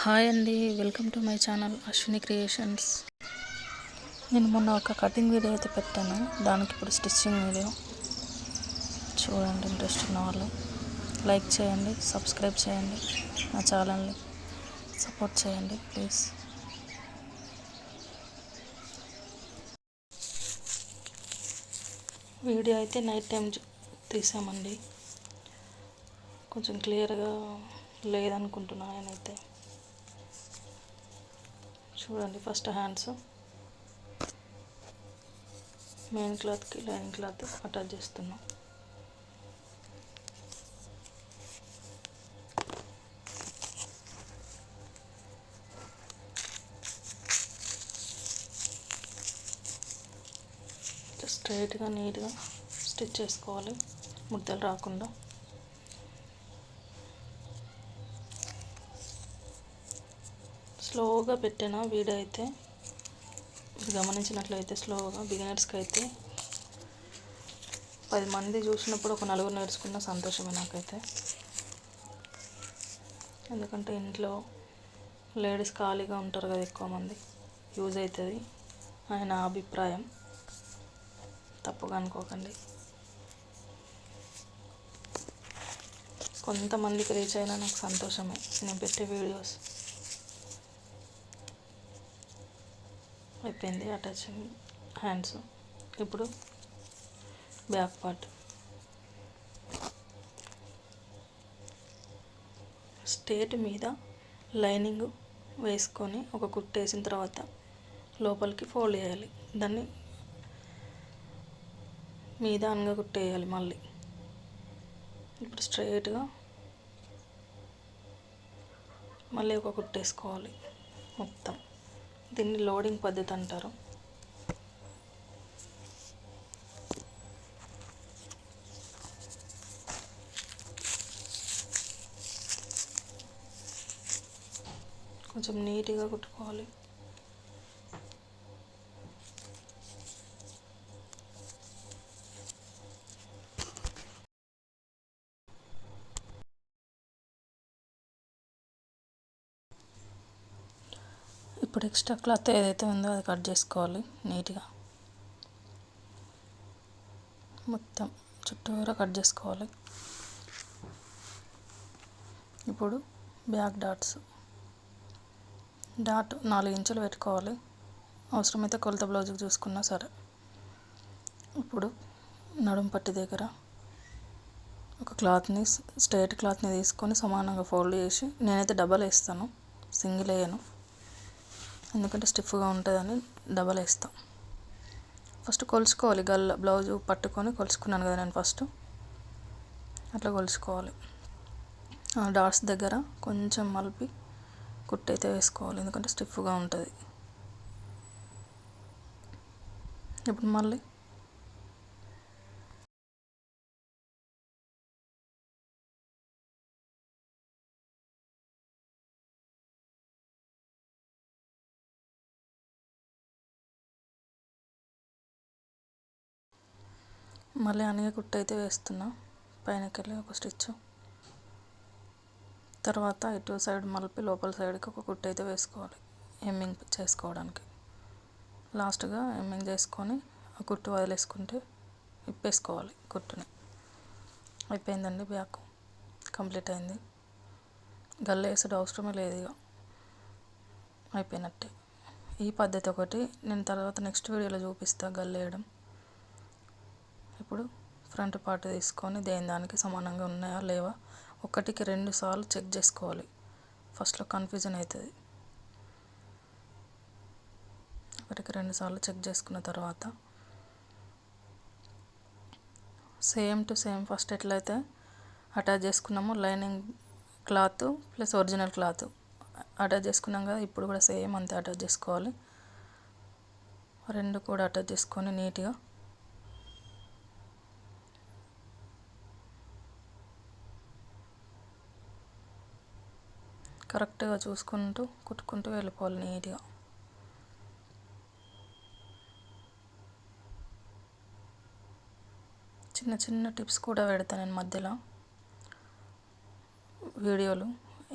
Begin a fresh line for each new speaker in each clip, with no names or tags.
Hi అండి, welcome to my channel Ashwini creations. నేను మొన్న ఒక కటింగ్ వీడియో అయితే పెట్టాను, దానికి ఇప్పుడు స్టిచ్చింగ్ వీడియో చూడండి. ఇంట్రెస్ట్ ఉన్న వాళ్ళు లైక్ చేయండి, సబ్స్క్రైబ్ చేయండి, నా ఛానల్ని సపోర్ట్ చేయండి ప్లీజ్. వీడియో అయితే నైట్ టైం తీసామండి, కొంచెం క్లియర్గా లేదనుకుంటున్నాను నేనైతే. చూడండి, ఫస్ట్ హ్యాండ్స్ మెయిన్ క్లాత్కి లైనింగ్ క్లాత్ అటాచ్ చేస్తున్నాం. స్ట్రైట్గా నీట్గా స్టిచ్ చేసుకోవాలి, ముద్దలు రాకుండా. స్లోగా పెట్టిన వీడియో అయితే మీరు గమనించినట్లయితే, స్లోగా బిగినర్స్కి అయితే 10 మంది చూసినప్పుడు ఒక 4 నేర్చుకున్న సంతోషమే నాకైతే. ఎందుకంటే ఇంట్లో లేడీస్ ఖాళీగా ఉంటారు కదా, ఎక్కువ మంది యూజ్ అవుతుంది అని నా అభిప్రాయం, తప్పుగా అనుకోకండి. కొంతమందికి రీచ్ అయినా నాకు సంతోషమే నేను పెట్టే వీడియోస్. అయిపోయింది అటాచింగ్ హ్యాండ్స్. ఇప్పుడు బ్యాక్ పార్ట్. స్ట్రేట్ మీద లైనింగ్ వేసుకొని ఒక కుట్టు వేసిన తర్వాత లోపలికి ఫోల్డ్ చేయాలి, దాన్ని మీద అనగా కుట్టేయాలి మళ్ళీ. ఇప్పుడు స్ట్రైట్గా మళ్ళీ ఒక కుట్టేసుకోవాలి మొత్తం. దీన్ని లోడింగ్ పద్ధతి అంటారు. కొంచెం నీట్గా కుట్టుకోవాలి. ఇప్పుడు ఎక్స్ట్రా క్లాత్ ఏదైతే ఉందో అది కట్ చేసుకోవాలి నీట్గా, మొత్తం చుట్టూరా కట్ చేసుకోవాలి. ఇప్పుడు బ్యాక్ డాట్ 4 ఇంచులు పెట్టుకోవాలి, అవసరమైతే కొలత బ్లౌజ్కి చూసుకున్నా సరే. ఇప్పుడు నడుం పట్టి దగ్గర ఒక క్లాత్ని, స్ట్రైట్ క్లాత్ని తీసుకొని సమానంగా ఫోల్డ్ చేసి, నేనైతే డబల్ వేస్తాను, సింగిల్ వేయను, ఎందుకంటే స్టిఫ్గా ఉంటుందని డబల్ వేస్తాను. ఫస్ట్ కొలుచుకోవాలి, బ్లౌజు పట్టుకొని కొలుచుకున్నాను కదా నేను ఫస్ట్, అట్లా కొలుచుకోవాలి. డాట్స్ దగ్గర కొంచెం మలిపి కుట్టయితే వేసుకోవాలి, ఎందుకంటే స్టిఫ్గా ఉంటుంది. ఇప్పుడు మళ్ళీ అనిగే కుట్టయితే వేస్తున్నా, పైనకెళ్ళి ఒక స్టిచ్, తర్వాత ఇటు సైడ్ మలిపి లోపల సైడ్కి ఒక కుట్టు అయితే వేసుకోవాలి హెమ్మింగ్ చేసుకోవడానికి. లాస్ట్గా హెమ్మింగ్ చేసుకొని ఆ కుట్టు వదిలేసుకుంటే ఇప్పేసుకోవాలి కుట్టుని. అయిపోయిందండి, బ్యాక్ కంప్లీట్ అయింది. గల్ల వేసే అవసరమే లేదు, ఇక అయిపోయినట్టే. ఈ పద్ధతి ఒకటి నేను తర్వాత నెక్స్ట్ వీడియోలో చూపిస్తాను గల్ల వేయడం. ఇప్పుడు ఫ్రంట్ పార్ట్ తీసుకొని దేని దానికి సమానంగా ఉన్నాయా లేవా 1కి 2 సార్లు చెక్ చేసుకోవాలి, ఫస్ట్లో కన్ఫ్యూజన్ అవుతుంది. 1కి 2 సార్లు చెక్ చేసుకున్న తర్వాత సేమ్ టు సేమ్ ఫస్ట్ ఎట్లయితే అటాచ్ చేసుకున్నామో lining cloth plus original cloth attach చేసుకున్నాం కదా, ఇప్పుడు కూడా సేమ్ అంతే అటాచ్ చేసుకోవాలి. 2 కూడా అటాచ్ చేసుకొని నీట్గా కరెక్ట్గా చూసుకుంటూ కుట్టుకుంటూ వెళ్ళిపోవాలి నీట్గా. చిన్న చిన్న టిప్స్ కూడా పెడతాను నేను మధ్యలో వీడియోలు,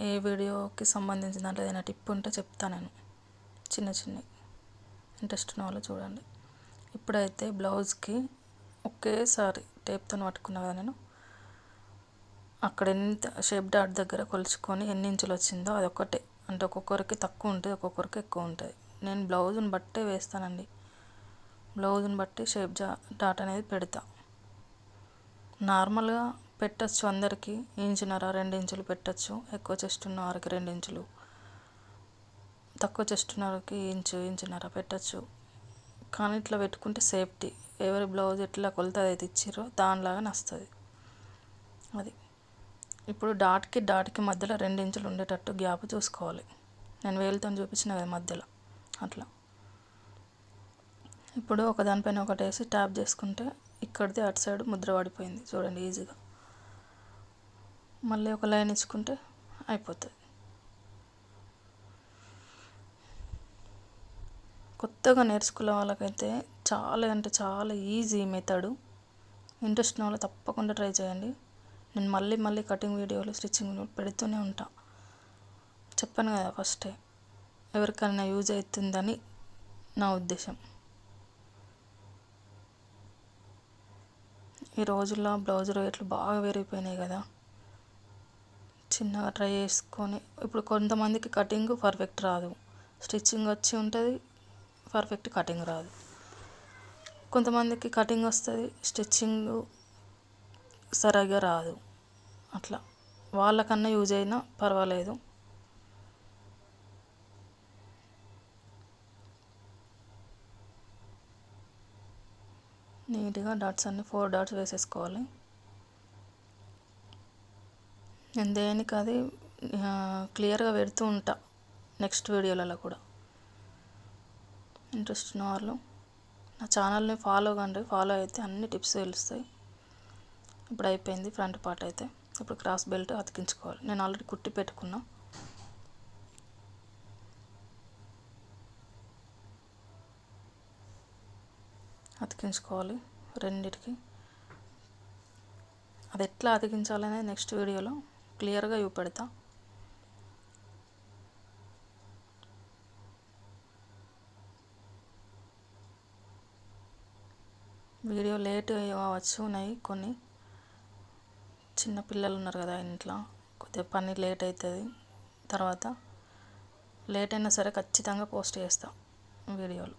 ఏ వీడియోకి సంబంధించిన దాంట్లో ఏదైనా టిప్ ఉంటే చెప్తాను నేను, చిన్న చిన్న ఇంట్రెస్ట్ ఉన్న వాళ్ళు చూడండి. ఇప్పుడైతే బ్లౌజ్కి ఒకేసారి టేప్తో పట్టుకున్నా కదా నేను, అక్కడ ఎంత షేప్ డాట్ దగ్గర కొలుచుకొని ఎన్ని ఇంచులు వచ్చిందో అది ఒక్కటే, అంటే ఒక్కొక్కరికి తక్కువ ఉంటుంది, ఒక్కొక్కరికి ఎక్కువ ఉంటుంది. నేను బ్లౌజ్ని బట్టే వేస్తానండి, బ్లౌజ్ని బట్టి షేప్ డాట్ అనేది పెడతా. నార్మల్గా పెట్టచ్చు అందరికీ, 1.5-2 ఇంచులు పెట్టచ్చు. ఎక్కువ చెస్ట్ ఉన్న వారికి 2 ఇంచులు, తక్కువ చెస్ట్ ఉన్న వారికి 1-1.5 పెట్టచ్చు. కానీ ఇట్లా పెట్టుకుంటే సేఫ్టీ, ఎవరి బ్లౌజ్ ఎట్లా కొలత అయితే ఇచ్చిర్రో దానిలాగా వస్తుంది అది. ఇప్పుడు డాట్కి మధ్యలో 2 ఇంచులు ఉండేటట్టు గ్యాప్ చూసుకోవాలి. నేను వేలుతో చూపించిన కదా మధ్యలో అట్లా. ఇప్పుడు ఒకదానిపైన ఒకటి వేసి ట్యాప్ చేసుకుంటే ఇక్కడిది అటు సైడ్ ముద్ర పడిపోయింది చూడండి ఈజీగా. మళ్ళీ ఒక లైన్ ఇచ్చుకుంటే అయిపోతుంది. కొత్తగా నేర్చుకునే వాళ్ళకైతే చాలా అంటే చాలా ఈజీ మెథడు. ఇంట్రెస్ట్ ఉన్న వాళ్ళు తప్పకుండా ట్రై చేయండి. నేను మళ్ళీ కటింగ్ వీడియోలు, స్టిచ్చింగ్ వీడియోలు పెడుతూనే ఉంటా. చెప్పాను కదా ఫస్టే, ఎవరికైనా యూజ్ అవుతుందని నా ఉద్దేశం. ఈ రోజుల్లో బ్లౌజ్ రేట్లు బాగా పెరిగిపోయినాయి కదా, చిన్నగా ట్రై చేసుకొని. ఇప్పుడు కొంతమందికి కటింగ్ పర్ఫెక్ట్ రాదు, స్టిచ్చింగ్ వచ్చి ఉంటుంది, పర్ఫెక్ట్ కటింగ్ రాదు. కొంతమందికి కటింగ్ వస్తుంది, స్టిచ్చింగ్ సరిగా రాదు. అట్లా వాళ్ళకన్నా యూజ్ అయినా పర్వాలేదు. నీట్గా డాట్స్ అన్ని 4 డాట్స్ వేసేసుకోవాలి. నేను దేనికి అది క్లియర్గా పెడుతూ ఉంటా నెక్స్ట్ వీడియోలలో కూడా. ఇంట్రెస్ట్ ఉన్న వాళ్ళు నా ఛానల్ని ఫాలో కండి, ఫాలో అయితే అన్ని టిప్స్ తెలుస్తాయి. ఇప్పుడు అయిపోయింది ఫ్రంట్ పార్ట్ అయితే. ఇప్పుడు క్రాస్ బెల్ట్ అతికించుకోవాలి. నేను ఆల్రెడీ కుట్టి పెట్టుకున్నా. అతికించుకోవాలి రెండిటికి. అది ఎట్లా అతికించాలనేది నెక్స్ట్ వీడియోలో క్లియర్గా చూపెడతా. వీడియో లేట్ అవ్వచ్చు, కొన్ని చిన్న పిల్లలు ఉన్నారు కదా ఇంట్లో, కొద్దిగా పని లేట్ అవుతుంది. తర్వాత లేట్ అయినా సరే ఖచ్చితంగా పోస్ట్ చేస్తా వీడియోలు.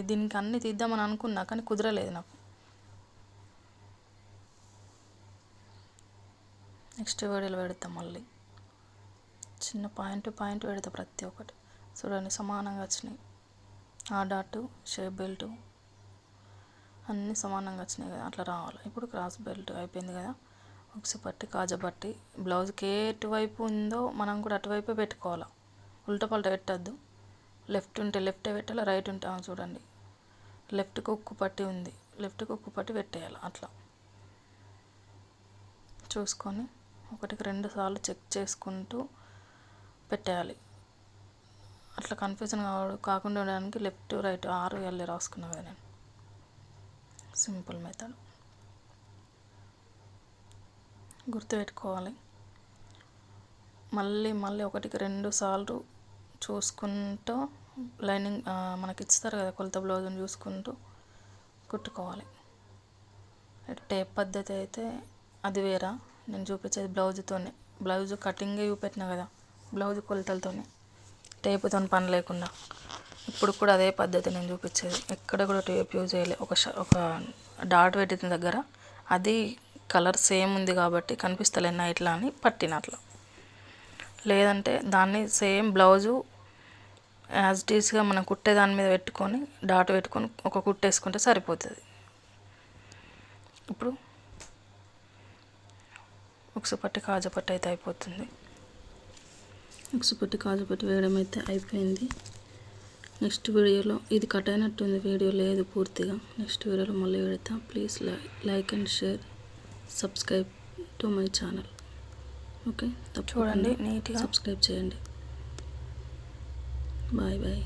దీనికి అన్నీ తీద్దామని అనుకున్నా కానీ కుదరలేదు నాకు. నెక్స్ట్ వీడియోలో పెడతాం మళ్ళీ. చిన్న పాయింట్ పెడతా ప్రతి ఒక్కటి. చూడండి సమానంగా వచ్చినాయి. ఆ డాటు, షేప్ బెల్ట్ అన్నీ సమానంగా వచ్చినాయి కదా, అట్లా రావాలి. ఇప్పుడు క్రాస్ బెల్ట్ అయిపోయింది కదా. ఉక్సు పట్టి, కాజా పట్టి, బ్లౌజ్కి ఎటువైపు ఉందో మనం కూడా అటువైపే పెట్టుకోవాలి. ఉల్టా పల్టా పెట్టద్దు. లెఫ్ట్ ఉంటే లెఫ్టే పెట్టాలి, రైట్ ఉంటే చూడండి లెఫ్ట్కి ఉక్కు పట్టి ఉంది, లెఫ్ట్కి ఉక్కు పట్టి పెట్టేయాలి. అట్లా చూసుకొని 1-2 సార్లు చెక్ చేసుకుంటూ పెట్టేయాలి. అట్లా కన్ఫ్యూజన్ కాకుండా ఉండడానికి లెఫ్ట్ రైట్ 6 ఎల్లి రాసుకున్నా కదా నేను. సింపుల్ మెథడ్ గుర్తుపెట్టుకోవాలి. మళ్ళీ 1-2 సార్లు చూసుకుంటూ లైనింగ్ మనకి ఇస్తారు కదా కొలత బ్లౌజ్ని చూసుకుంటూ కుట్టుకోవాలి. టేప్ పద్ధతి అయితే అది వేరా, నేను చూపించేది బ్లౌజ్తోనే. బ్లౌజ్ కటింగే చూపెట్టినా కదా, బ్లౌజ్ కొలతలతోనే, టేపుతో పని లేకుండా. ఇప్పుడు కూడా అదే పద్ధతి నేను చూపించేది. ఎక్కడ కూడా టేప్ యూజ్ చేయలే. ఒక డాట్ పెట్టిన దగ్గర అది కలర్ సేమ్ ఉంది కాబట్టి కనిపిస్తలేనా ఇట్లా అని పట్టిన అట్లా. లేదంటే దాన్ని సేమ్ బ్లౌజు యాజ్ ఇట్ ఈస్గా మనం కుట్టే దాని మీద పెట్టుకొని డాట్ పెట్టుకొని ఒక కుట్టేసుకుంటే సరిపోతుంది. ఇప్పుడు ఉక్సు పట్టి, కాజా పట్టి అయితే అయిపోతుంది. ఉక్సు పట్టి, కాజా పట్టి వేయడం అయితే అయిపోయింది. నెక్స్ట్ వీడియోలో ఇది కట్ అయినట్టుంది, వీడియో లేదు పూర్తిగా. నెక్స్ట్ వీడియోలో మళ్ళీ పెడతా. Please like and share, subscribe to my channel. Okay, చూడండి నీట్గా సబ్స్క్రైబ్ చేయండి. బాయ్.